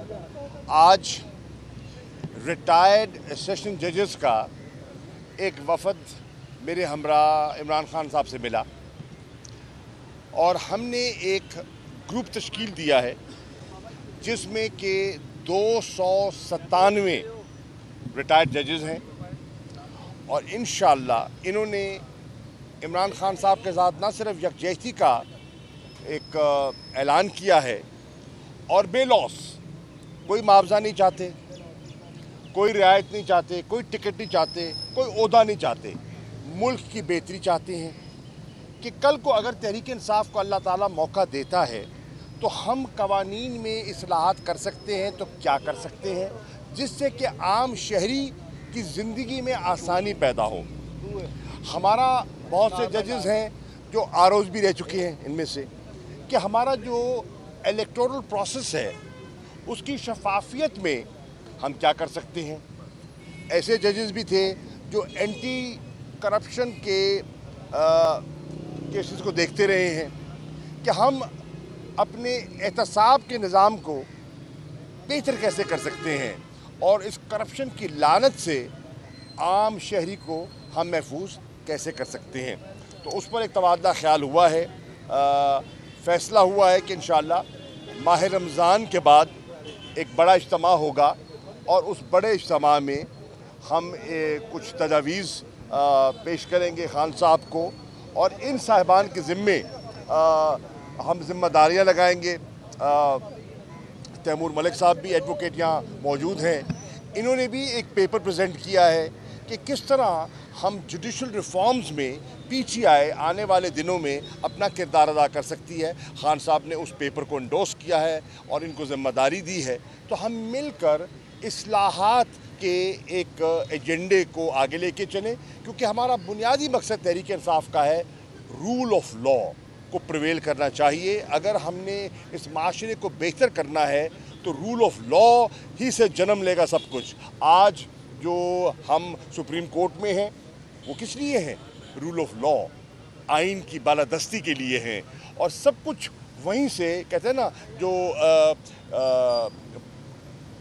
आज retired session जजेस का एक वफद मेरे हमरा इमरान खान साहब से मिला और हमने एक ग्रुप तश्कील दिया है जिसमें कि 297 रिटायर्ड जजेस हैं और इंशाअल्लाह इन्होंने इमरान खान साहब के साथ ना सिर्फ यकजहती का एक ऐलान किया है और बेलॉस कोई मुआवजा नहीं चाहते, कोई रियायत नहीं चाहते, कोई टिकट नहीं चाहते, कोई ओहदा नहीं चाहते, मुल्क की बेहतरी चाहते हैं कि कल को अगर तहरीक इंसाफ को अल्लाह ताला मौका देता है तो हम कवानीन में इस्लाहात कर सकते हैं तो क्या कर सकते हैं जिससे कि आम शहरी की ज़िंदगी में आसानी पैदा हो। हमारा बहुत से जजेस हैं जो आरओज़ भी रह चुके हैं, इनमें से कि हमारा जो इलेक्टोरल प्रोसेस है उसकी शफाफियत में हम क्या कर सकते हैं। ऐसे जजेस भी थे जो एंटी करप्शन के केसेस को देखते रहे हैं कि हम अपने एहतसाब के निज़ाम को बेहतर कैसे कर सकते हैं और इस करप्शन की लानत से आम शहरी को हम महफूज कैसे कर सकते हैं। तो उस पर एक तबादला ख्याल हुआ है, फ़ैसला हुआ है कि इंशाअल्लाह माह रमज़ान के बाद एक बड़ा इज्तिमा होगा और उस बड़े इज्तिमा में हम कुछ तजावीज़ पेश करेंगे खान साहब को और इन साहिबान के ज़िम्मे हम ज़िम्मेदारियाँ लगाएंगे। तैमूर मलिक साहब भी एडवोकेट यहाँ मौजूद हैं, इन्होंने भी एक पेपर प्रेजेंट किया है कि किस तरह हम जुडिशल रिफॉर्म्स में पीटीआई आने वाले दिनों में अपना किरदार अदा कर सकती है। खान साहब ने उस पेपर को इंडोर्स किया है और इनको ज़िम्मेदारी दी है। तो हम मिलकर इस्लाहात के एक एजेंडे को आगे लेके चलें क्योंकि हमारा बुनियादी मकसद तहरीक इंसाफ का है रूल ऑफ लॉ को प्रिवेल करना चाहिए। अगर हमने इस माशरे को बेहतर करना है तो रूल ऑफ लॉ ही से जन्म लेगा सब कुछ। आज जो हम सुप्रीम कोर्ट में हैं वो किस लिए हैं? रूल ऑफ लॉ, आइन की बालादस्ती के लिए हैं और सब कुछ वहीं से कहते हैं ना जो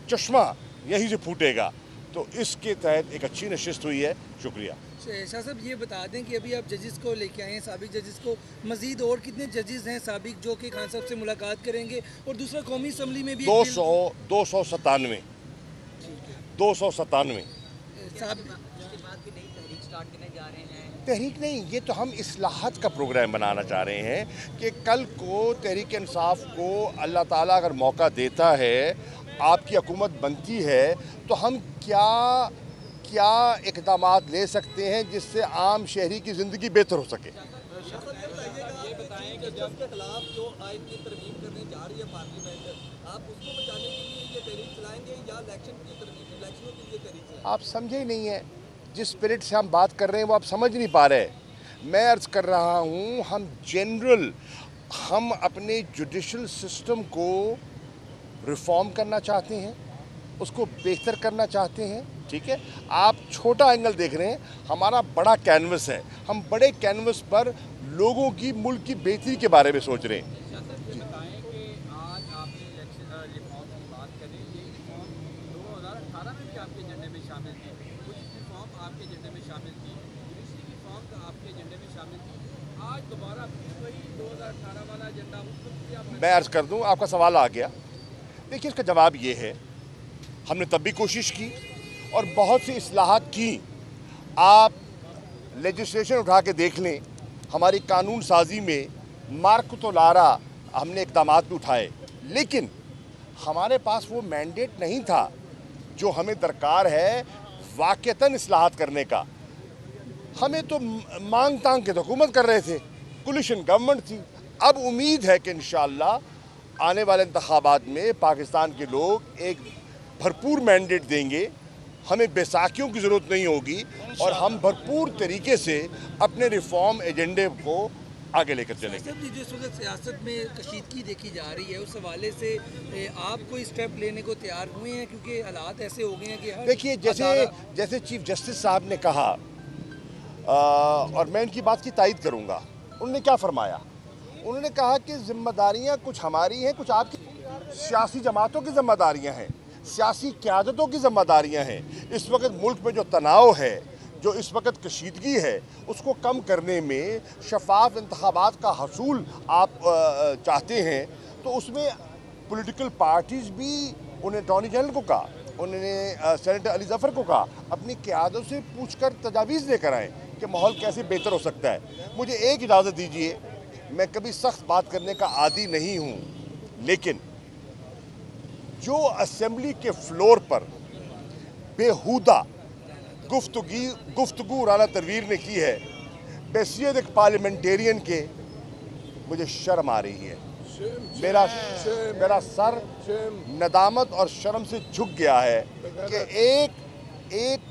चश्मा यहीं से फूटेगा। तो इसके तहत एक अच्छी नशिस्त हुई है। शुक्रिया। शाह साहब ये बता दें कि अभी आप जजेस को लेके आए हैं, साबिक जजेस को, मजीद और कितने जजेस हैं साबिक जो कि खान साहब से मुलाकात करेंगे? और दूसरा कौमी असम्बली में भी 297 तहरीक नहीं, ये तो हम इस्लाहत का प्रोग्राम बनाना चाह रहे हैं कि कल को तहरीक इंसाफ को अल्लाह ताला अगर मौका देता है, आपकी हुकूमत बनती है तो हम क्या इक़दामात ले सकते हैं जिससे आम शहरी की ज़िंदगी बेहतर हो सके। आप समझे ही नहीं है, जिस स्पिरिट से हम बात कर रहे हैं वो आप समझ नहीं पा रहे। मैं अर्ज़ कर रहा हूँ हम अपने जुडिशल सिस्टम को रिफॉर्म करना चाहते हैं, उसको बेहतर करना चाहते हैं। ठीक है, आप छोटा एंगल देख रहे हैं, हमारा बड़ा कैनवस है, हम बड़े कैनवस पर लोगों की, मुल्क की बेहतरी के बारे में सोच रहे हैं। मैं अर्ज़ कर दूं, आपका सवाल आ गया। देखिए, इसका जवाब ये है, हमने तब भी कोशिश की और बहुत सी इस्लाहात की। आप लेजिस्लेशन उठा के देख लें, हमारी कानून साजी में मार्क लारा हमने इक़दामात भी उठाए, लेकिन हमारे पास वो मैंडेट नहीं था जो हमें दरकार है वाक़तन इस्लाहात करने का। हमें तो मांग तांग के तो हुकूमत कर रहे थे, कोलिशन गवर्नमेंट थी। अब उम्मीद है कि इंशाअल्लाह आने वाले इंतखाबात में पाकिस्तान के लोग एक भरपूर मैंडेट देंगे, हमें बैसाखियों की ज़रूरत नहीं होगी और हम भरपूर तरीके से अपने रिफॉर्म एजेंडे को आगे लेकर चलेंगे। जिस वक्त सियासत में कशीदगी देखी जा रही है, उस हवाले से आप कोई स्टेप लेने को तैयार हुए हैं? क्योंकि हालात ऐसे हो गए हैं कि देखिए, जैसे चीफ जस्टिस साहब ने कहा और मैं इनकी बात की तायद करूँगा, उन्होंने क्या फरमाया? उन्होंने कहा कि जिम्मेदारियाँ कुछ हमारी हैं, कुछ आपकी। सियासी जमातों की जिम्मेदारियां हैं, सियासी क़यादतों की जिम्मेदारियां हैं। इस वक्त मुल्क में जो तनाव है, जो इस वक्त कशीदगी है, उसको कम करने में शफाफ इंतखाबात का हसूल आप चाहते हैं, तो उसमें पॉलिटिकल पार्टीज़ भी, उन्हें अटॉर्नी जनरल को कहा, उन्होंने सेनेटर अली ज़फ़र को कहा, अपनी क़यादत से पूछकर तजावीज़ लेकर आएँ कि माहौल कैसे बेहतर हो सकता है। मुझे एक इजाज़त दीजिए, मैं कभी सख्त बात करने का आदी नहीं हूँ, लेकिन जो असेंबली के फ्लोर पर बेहुदा गुफ्तगू राना तनवीर ने की है, बहैसियत एक पार्लियामेंटेरियन के, मुझे शर्म आ रही है। मेरा सर नदामत और शर्म से झुक गया है कि एक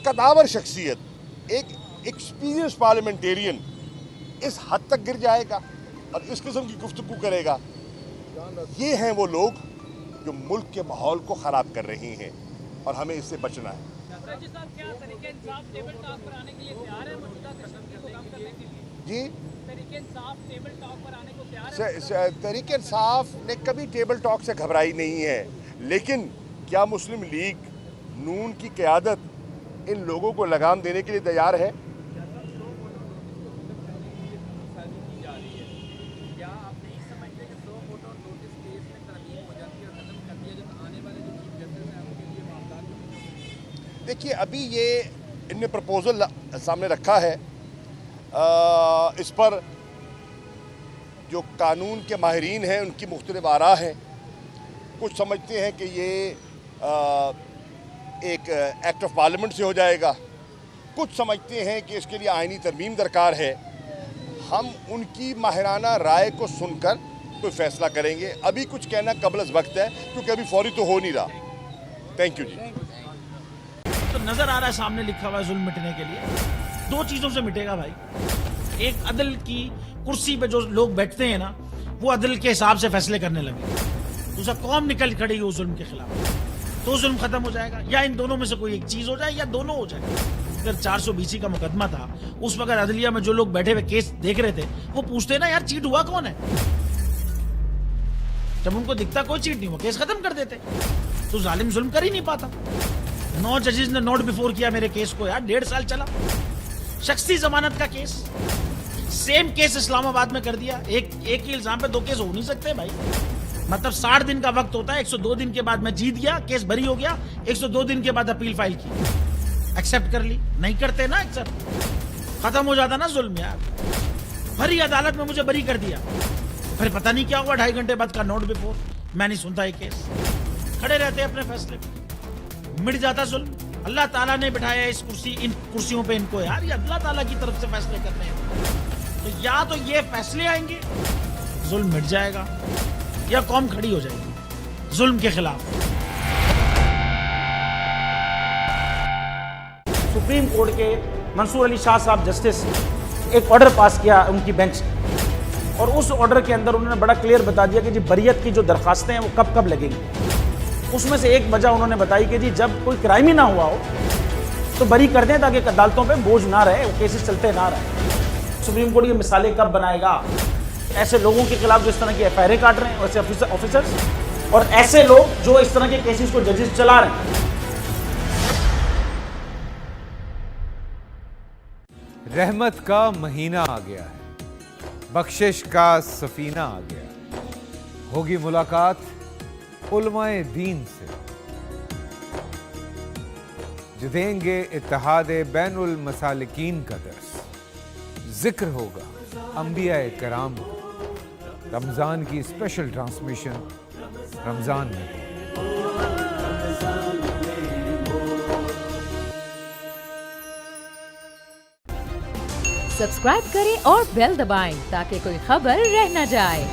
कदावर शख्सियत, एक एक्सपीरियंस पार्लियामेंटेरियन इस हद तक गिर जाएगा और इस किस्म की गुफ्तगू करेगा। ये हैं वो लोग जो मुल्क के माहौल को ख़राब कर रही हैं और हमें इससे बचना है। जी, तहरीक इंसाफ ने कभी टेबल टॉक से घबराई नहीं है, लेकिन क्या मुस्लिम लीग नून की क़यादत इन लोगों को लगाम देने के लिए तैयार है? देखिए, अभी ये इनने प्रपोज़ल सामने रखा है, इस पर जो कानून के माहिरीन हैं उनकी मुख्तलिफ आरा हैं। कुछ समझते हैं कि ये एक एक्ट ऑफ पार्लियामेंट से हो जाएगा, कुछ समझते हैं कि इसके लिए आइनी तरमीम दरकार है। हम उनकी माहिराना राय को सुनकर कोई फ़ैसला करेंगे। अभी कुछ कहना कबल वक्त है, क्योंकि अभी फौरी तो हो नहीं रहा। थैंक यू जी। तो नजर आ रहा है सामने लिखा हुआ है जुल्म मिटने के लिए दो चीजों से मिटेगा भाई। एक, अदल की कुर्सी पे जो लोग बैठते हैं ना, वो अदल के हिसाब से फैसले करने लगे। दूसरा, कौम निकल खड़ेगी उस जुल्म के खिलाफ, तो जुल्म खत्म हो जाएगा। या इन दोनों में से कोई एक चीज हो जाए या दोनों हो जाए। अगर 420 का मुकदमा था, उस वक्त अदलिया में जो लोग बैठे हुए केस देख रहे थे, वो पूछते ना, यार चीट हुआ कौन है? जब उनको दिखता कोई चीट नहीं हुआ, केस खत्म कर देते। तो जालिम जुल्म कर ही नहीं पाता। 9 जजेस ने नोट बिफोर किया मेरे केस को, यार 1.5 साल चला। शख्सी जमानत का केस, सेम केस इस्लामाबाद में कर दिया। एक ही इल्जाम पे 2 केस हो नहीं सकते भाई। मतलब 60 दिन का वक्त होता है, 102 दिन के बाद मैं जीत गया, केस बरी हो गया, 102 दिन के बाद अपील फाइल की, एक्सेप्ट कर ली। नहीं करते ना एक्सेप्ट, खत्म हो जाता ना जुल्म यार। भरी अदालत में मुझे बरी कर दिया, फिर पता नहीं क्या हुआ, 2.5 घंटे बाद का नोट बिफोर, मैं नहीं सुनता ये केस। खड़े रहते अपने फैसले पे, मिट जाता जुल्म। अल्लाह ताला ने बिठाया इन कुर्सियों पे इनको यार, ये अल्लाह ताला की तरफ से फैसले करने हैं। तो या तो ये फैसले आएंगे, जुल्म मिट जाएगा, या कौम खड़ी हो जाएगी जुल्म के खिलाफ। सुप्रीम कोर्ट के मंसूर अली शाह साहब जस्टिस एक ऑर्डर पास किया उनकी बेंच ने, और उस ऑर्डर के अंदर उन्होंने बड़ा क्लियर बता दिया कि जी बरियत की जो दरखास्तें हैं वो कब कब लगेंगी। उसमें से एक वजह उन्होंने बताई कि जी जब कोई क्राइम ही ना हुआ हो तो बरी कर दें, ताकि अदालतों पे बोझ ना रहे, वो केसेस चलते ना रहे। सुप्रीम कोर्ट की मिसालें कब बनाएगा? ऐसे लोगों के खिलाफ जो इस तरह की एफआईआर काट रहे हैं, वैसे ऑफिसर्स, और ऐसे लोग जो इस तरह के केसेस को जजेस चला रहे हैं। रहमत का महीना आ गया है, बख्शिश का सफीना आ गया। होगी मुलाकात उलमाए दीन से, जो देंगे इत्तेहादे बैनुल मसालिकीन का दर्स। जिक्र होगा अंबियाए कराम, रमजान की स्पेशल ट्रांसमिशन रमजान में। सब्सक्राइब करें और बेल दबाएं ताकि कोई खबर रह न जाए।